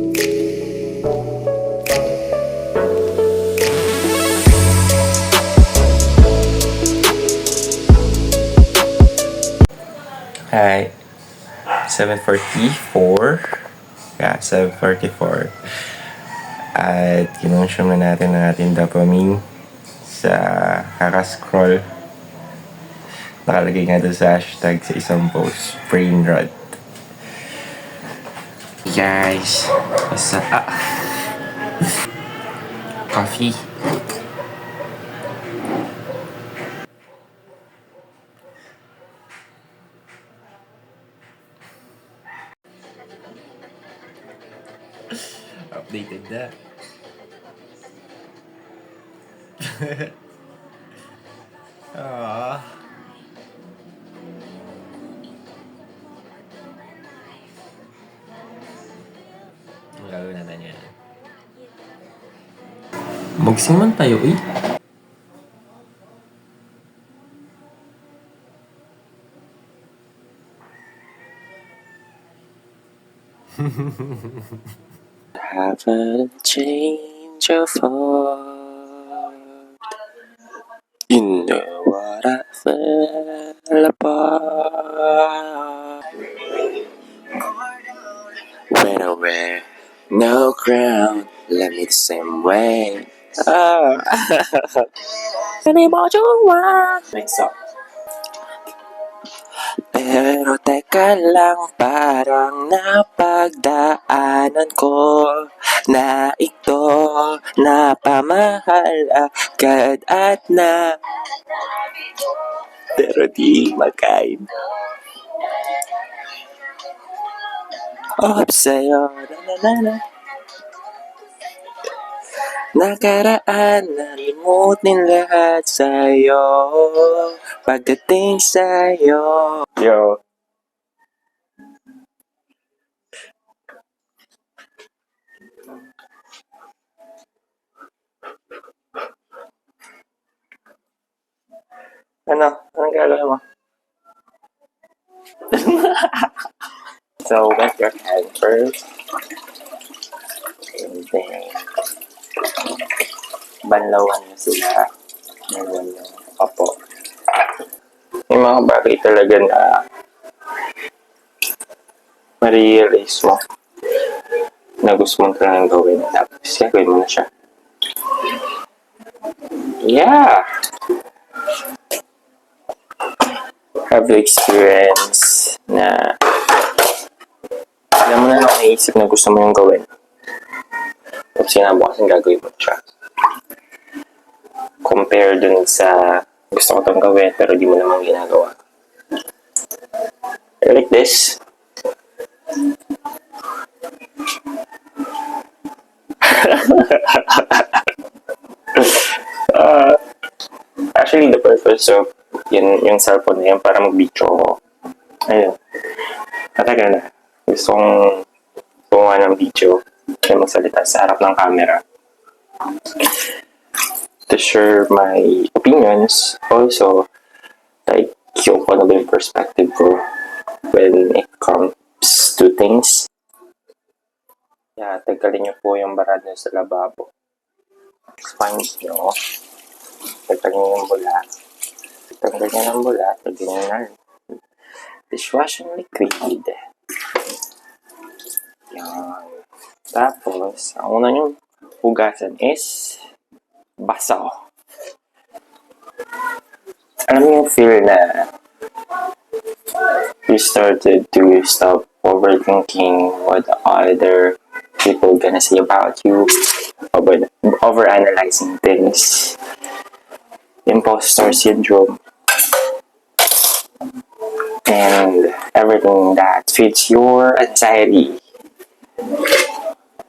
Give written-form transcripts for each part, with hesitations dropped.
Hi. 7:44. Yeah, 7:44. At kinonsume na natin ang ating dopamine sa kaka-scroll. Nakalagay nga doon sa hashtag sa isang post, brain rot. Guys, isa coffee. Updated na. Aww. Ang gagawin natin yan. Magsiman tayo eh. Have a change of heart. You know what I fell apart when I wear no crown. Let me the same way. Next up. Pero teka lang, parang napagdaanan ko na ito napamahal agad at na pero di makain. Oh, sa'yo, na. Nakaraan, nalimutin lahat sa'yo pagdating sa'yo. Yo. Anong gagawin mo? So, wet your hand first. And then, banlawan nyo sila. Banlawan nyo. Opo. Yung mga bagay talaga na ma-realize mo na gusto mong talagang gawin. Tapos, gagawin mo na siya. Yeah! Have you experience na alam mo na lang naisip na gusto mo yung gawin. Tapos sinabukasan gagawin mo siya. Compare dun sa gusto ko itong gawin pero di mo naman ginagawa. I like this. Actually, the purpose of yung cellphone na yan para mag-video ko. Ayun. Matagal na. Gusto kong gumawa ng video kaya magsalita sa harap ng camera. To share my opinions. Also, like, yung ano ba yung perspective ko when it comes to things. Yeah, tagkalin niyo po yung barad niyo sa lababo. Sponge nyo. Tagkalin niyo yung bula. Tanggal niyo ng bula. Tagkalin niyo na dishwashing liquid. Yan. Tapos, ang una niyong hugasan is basaw. Alam niyo yung feel na you started to stop overthinking what other people gonna say about you, overanalyzing things, imposter syndrome, and everything that feeds your anxiety.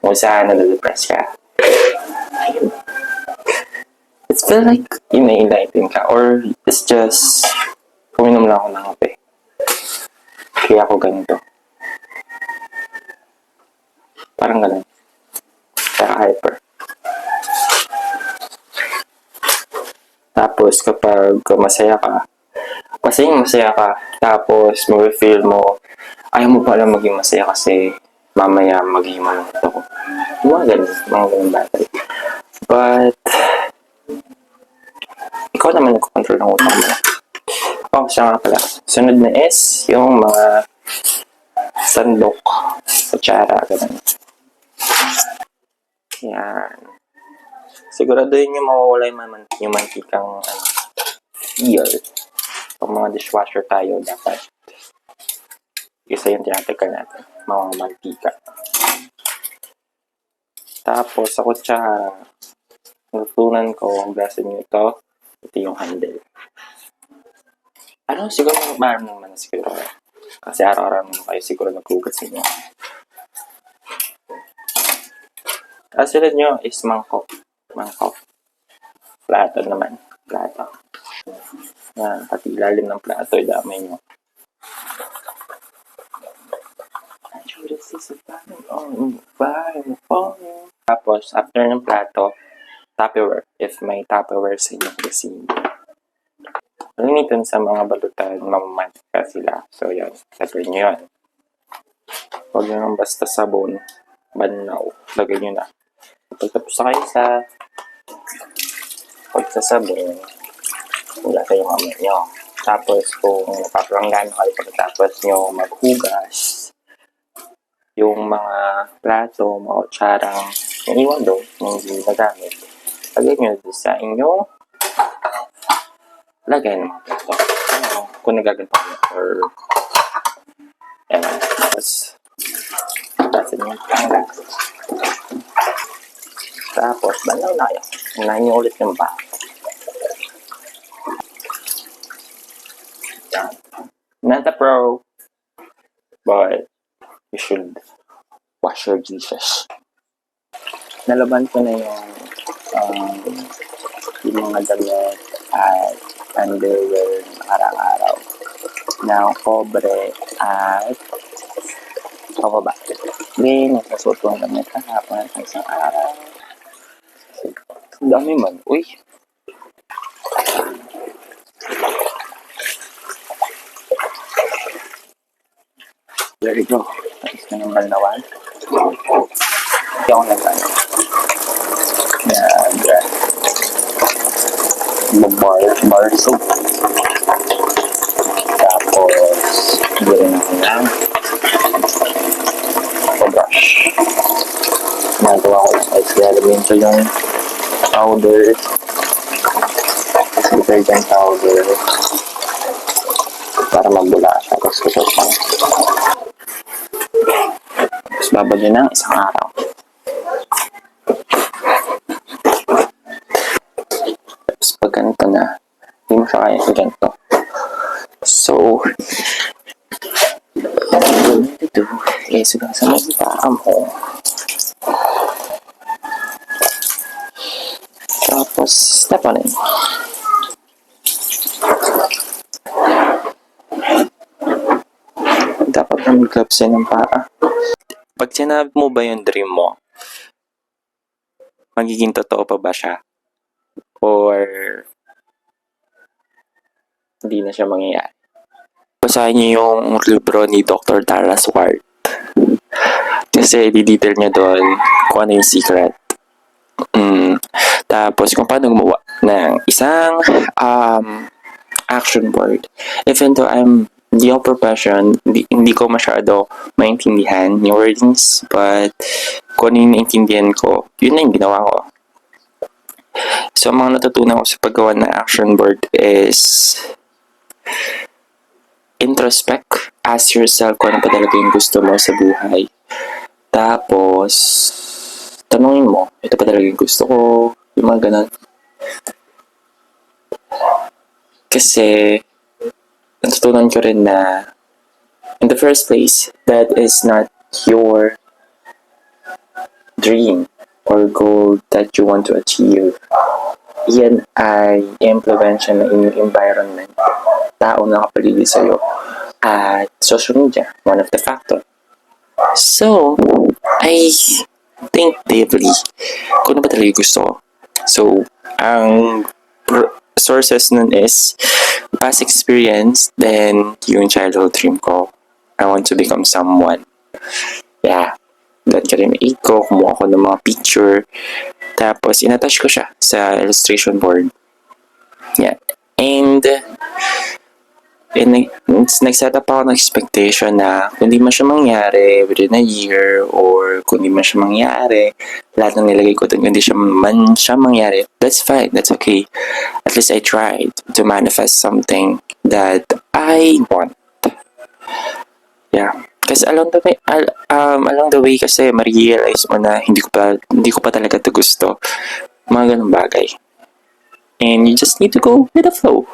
Kung saan nade-depress ka. It feels like ina-enlighten ka or it's just uminom lang ako ng kape. Kaya ako ganito. Parang ganun. Kaya hyper. Tapos kapag masaya ka, masaya ka, tapos mag-feel mo, ayaw mo pala maging masaya kasi mamaya maging malungkot ako. Mga ganun battery. But, ikaw naman nagko-control ng utak mo. Oh, siya nga pala. Sunod na is yung mga sandok, kutsara, ganun. Yan. Siguraduhin nyo mawawala yung mantikang feel. Pag mga dishwasher tayo, dapat isa yung tinatagal natin. Mga mantika. Tapos, sa kutsara, natutunan ko, gasin nyo ito yung handle. Siguro maram naman siguro. Kasi araw-araw naman kayo siguro naghugas niyo. Sunod nyo is mangkok. Plato naman. Plato. Yan, pati ilalim ng plato, idamay nyo. Tapos, after ng plato, Tupperware. If may Tupperware sa inyong kusina. Limitan sa mga balutan, mamamantika sila. So, yan. Lagay nyo yun. Huwag nyo nang basta sabon, banaw. Lagay nyo na. Pagtapos na kayo sa pagsasabon, wala kayong kamay nyo. Tapos, kung napapalanggano kayo pagkatapos nyo maghugas, yung mga plato, mga kutsarang naiwan doon, yung hindi nagamit, lagay nyo sa inyong lagay ng mga plato. Kung nagaganto nyo, or tapos tasin nyo tanggal. Tapos, banaw na kayo. Unahin nyo ulit yung back. Not a pro, but you should wash your dishes. Nalaban ko na yung mga damit at underwear nakarang araw ng kobre at pababa. Then, nagkasuot ko ang damit kahapon at isang araw. Ang dami man. Uy! There you go. Tapos na ng balnawan. Hindi ako nagano. Bar soap. Tapos, gawin ako ng brush. Nagawa ko lang. Ay, gagawin ko yung powder. Detergent powder. Para mabula siya. Tapos kusot lang. Tapos babagyan ng isang araw. Tapos pag ganito na, hindi mo siya kaya sa ganito. So, what I'm going to do is gasa mo yung paa mo. Tapos, step on it. Dapat na mag-gloves yan ng paa. Pag sinabi mo ba yung dream mo, magiging totoo pa ba siya? Or hindi na siya mangyayari? Basahin niyo yung libro ni Dr. Tara Swart. Kasi di-detail niya doon kung ano yung secret. Tapos kung paano gumawa ng isang action word. Even though I'm the profession, hindi ko masyado maintindihan yung wordings, but kung ano yung naintindihan ko, yun na yung ginawa ko. So, ang mga natutunan ko sa paggawa ng action word is introspect, ask yourself kung ano pa talaga yung gusto mo sa buhay. Tapos, tanungin mo, ito pa talaga yung gusto ko, yung mga ganun. Kasi, natutunan ko rin na in the first place, that is not your dream or goal that you want to achieve. Yan ay implementation ng inyong environment, tao na kapaligid sa'yo, at social media, one of the factor. So, I think deeply kung ano ba talaga gusto ko. So, ang sources nun is past experience, then yung childhood dream ko. I want to become someone. Yeah. Doon ka rin ko, kumuha ko ng mga picture. Tapos, inattach ko siya sa illustration board. Yeah. And nag-set up ako ng expectation na kung di man siya mangyari within a year or kung di man siya mangyari, lahat ng nilagay ko dun, kung di siya mangyari, that's fine, that's okay. At least I tried to manifest something that I want. Yeah. Kasi along the way kasi ma-realize mo na hindi ko pa talaga to gusto. Mga ganung bagay. And you just need to go with the flow.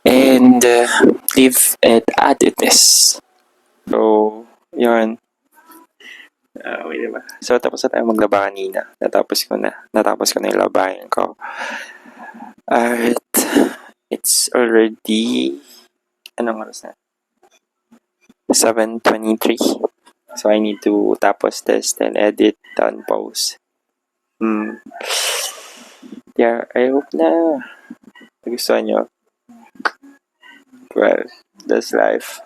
And leave it at it is. So, yun. Wait, diba? So, tapos na tayo maglaba kanina. Natapos ko na yung labahin ko. At it's already, anong oras na? 7:23. So, I need to tapos test and edit and post. Yeah, I hope na nagustuhan nyo. Well, that's life.